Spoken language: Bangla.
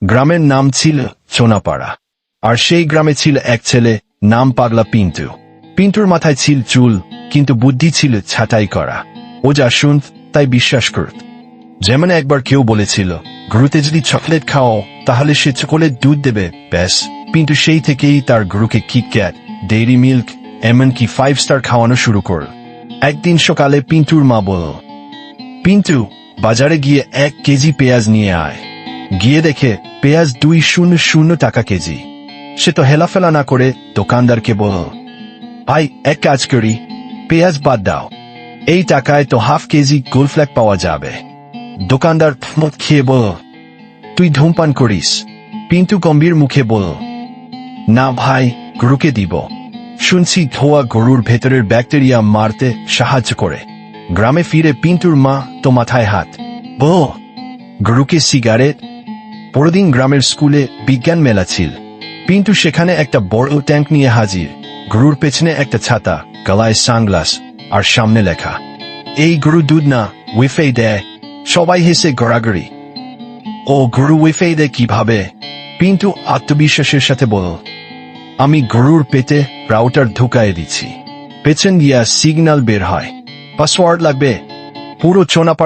গ্রামের নাম ছিল চোনাপাড়া, আর সেই গ্রামে ছিল এক ছেলে, নাম পাগলা পিন্টু। পিন্টুর মাথায় ছিল চুল, কিন্তু বুদ্ধি ছিল ছাঁটাই করা। ও যা শুনত তাই বিশ্বাস করত। যেমন একবার কেউ বলেছিল, গরুতে যদি চকলেট খাও তাহলে সে চকোলেট দুধ দেবে। ব্যাস, পিন্টু সেই থেকেই তার গরুকে কিটক্যাট, ডেইরি মিল্ক, এমনকি 5 স্টার খাওয়ানো শুরু করল। একদিন সকালে পিন্টুর মা বলল, পিন্টু, বাজারে গিয়ে 1 কেজি পেঁয়াজ নিয়ে আয়। গিয়ে দেখে পেঁয়াজ 200 টাকা কেজি। সে তো হেলাফেলা না করে দোকানদারকে বলল, ভাই, এক কাজ করি, পেঁয়াজ বাদ দাও, এই টাকায় তো হাফ কেজি গোলফ্ল্যাক পাওয়া যাবে। দোকানদার মদ খেয়ে বলল, তুই ধূমপান করিস? পিন্টু গম্ভীর মুখে বলল, না ভাই, গরুকে দিব। শুনছি ধোয়া গরুর ভেতরের ব্যাকটেরিয়া মারতে সাহায্য করে। গ্রামে ফিরে পিন্টুর মা তো মাথায় হাত। বল, গরুকে সিগারেট? পরদিন গ্রামের স্কুলে বিজ্ঞান মেলা ছিল। পিন্টু সেখানে একটা বড় ট্যাঙ্ক নিয়ে হাজির, গরুর পেছনে একটা ছাতা, গলায় সানগ্লাস, আর সামনে লেখা, এই গরু দুধ না, ওয়েফে দেয়। সবাই হেসে গড়াগড়ি। ও গরু ওয়েফে দেয় কিভাবে? পিন্টু আত্মবিশ্বাসের সাথে বলল, আমি গরুর পেটে রাউটার ঢুকায়ে দিচ্ছি, পেছন দিয়া সিগন্যাল বের হয়। পাসওয়ার্ড লাগবে? পুরো চোনাপাড়া